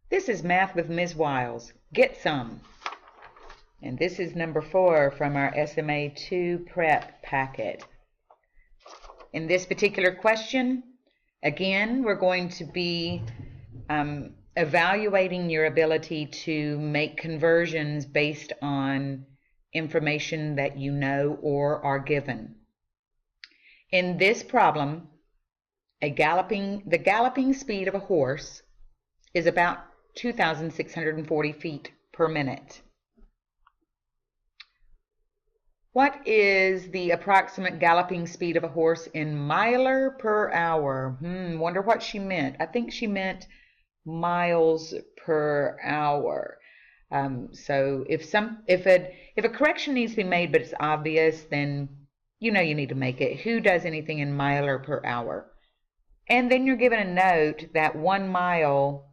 This is Math with Ms. Wiles. Get some. And this is number 4 from our SMA 2 prep packet. In this particular question, again, we're going to be evaluating your ability to make conversions based on information that you know or are given. In this problem, the galloping speed of a horse is about 2,640 feet per minute. What is the approximate galloping speed of a horse in miler per hour? Wonder what she meant. I think she miles per hour. So if a correction needs to be made but it's obvious, then you know you need to make it. Who does anything in miler per hour? And then you're given a note that 1 mile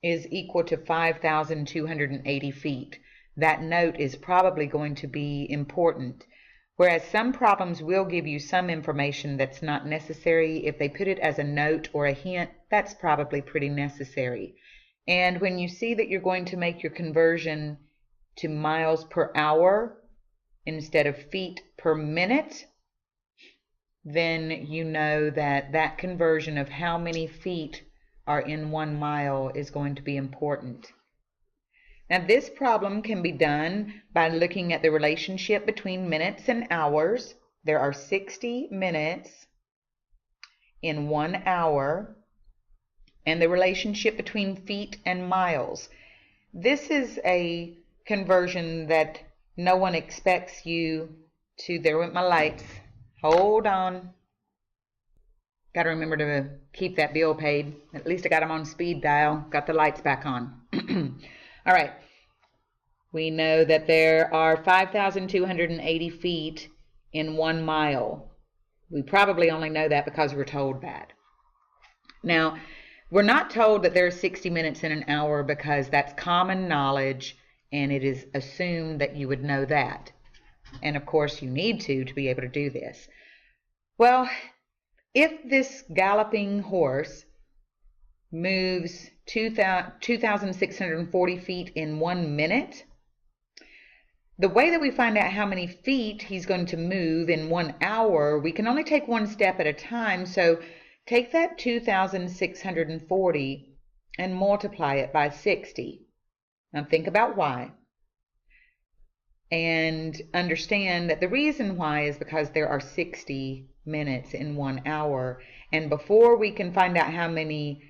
is equal to 5,280 feet. That note is probably going to be important. Whereas some problems will give you some information that's not necessary. If they put it as a note or a hint, that's probably pretty necessary. And when you see that you're going to make your conversion to miles per hour instead of feet per minute, then you know that that conversion of how many feet are in 1 mile is going to be important. Now this problem can be done by looking at the relationship between minutes and hours. There are 60 minutes in 1 hour, and the relationship between feet and miles. This is a conversion that no one expects you to. There went my lights. Hold on. Got to remember to keep that bill paid. At least I got them on speed dial. Got the lights back on. All right. We know that there are 5,280 feet in 1 mile. We probably only know that because we're told that. Now, we're not told that there are 60 minutes in an hour because that's common knowledge and it is assumed that you would know that. And of course you need to be able to do this. Well, if this galloping horse moves 2,640 feet in 1 minute, the way that we find out how many feet he's going to move in 1 hour, we can only take one step at a time. So take that 2,640 and multiply it by 60. Now think about why. And understand that the reason why is because there are 60 minutes in 1 hour. And before we can find out how many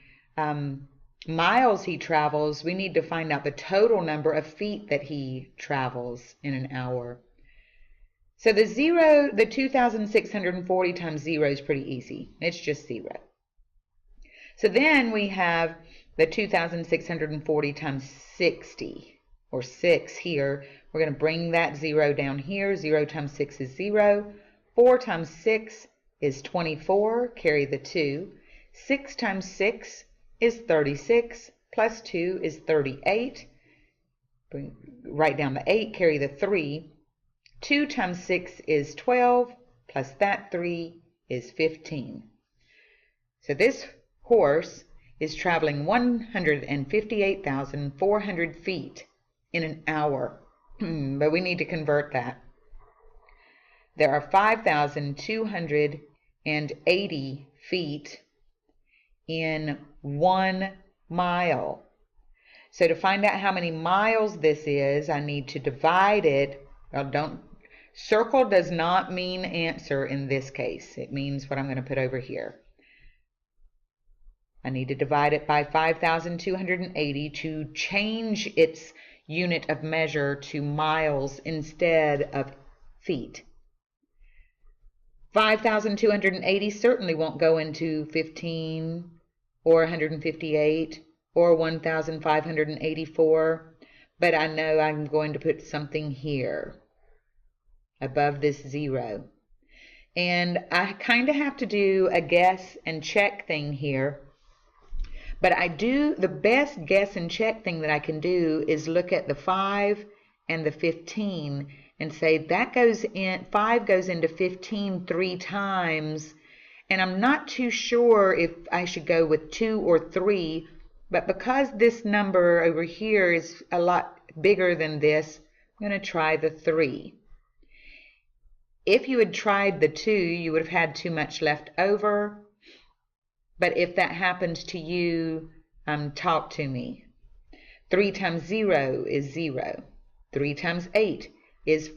miles he travels, we need to find out the total number of feet that he travels in an hour. So the 2,640 times 0 is pretty easy. It's just 0. So then we have the 2,640 times 60, or 6 here. We're going to bring that 0 down here. 0 times 6 is 0. 4 times 6 is 24. Carry the 2. 6 times 6 is 36. Plus 2 is 38. Write down the 8. Carry the 3. 2 times 6 is 12. Plus that 3 is 15. So this horse is traveling 158,400 feet in an hour. But we need to convert that. There are 5,280 feet in 1 mile. So to find out how many miles this is, I need to divide it. Well, circle does not mean answer in this case. It means what I'm going to put over here. I need to divide it by 5,280 to change its unit of measure to miles instead of feet. 5,280 certainly won't go into 15 or 158 or 1,584, but I know I'm going to put something here above this 0. And I kind of have to do a guess and check thing here. But the best guess and check thing that I can do is look at the 5 and the 15 and say that 5 goes into 15 3 times, and I'm not too sure if I should go with 2 or 3 But because this number over here is a lot bigger than this, I'm going to try the 3. If you had tried the 2, you would have had too much left over. But if that happened to you, talk to me. 3 times 0 is 0. 3 times 8 is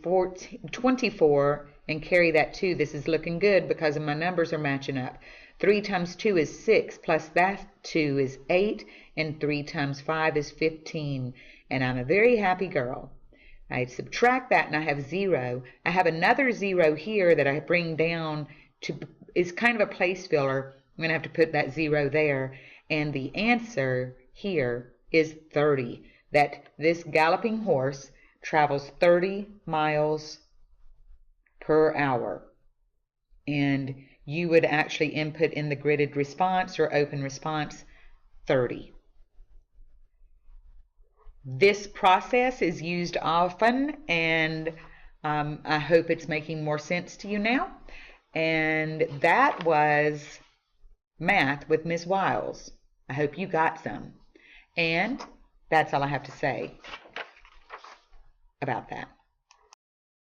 24, and carry that 2. This is looking good because my numbers are matching up. 3 times 2 is 6, plus that 2 is 8, and 3 times 5 is 15. And I'm a very happy girl. I subtract that and I have 0. I have another 0 here that I bring down to, is kind of a place filler. I'm going to have to put that 0 there. And the answer here is 30. That this galloping horse travels 30 miles per hour. And you would actually input in the gridded response or open response 30. This process is used often, and I hope it's making more sense to you now. And that was Math with Ms. Wiles. I hope you got some. And that's all I have to say about that.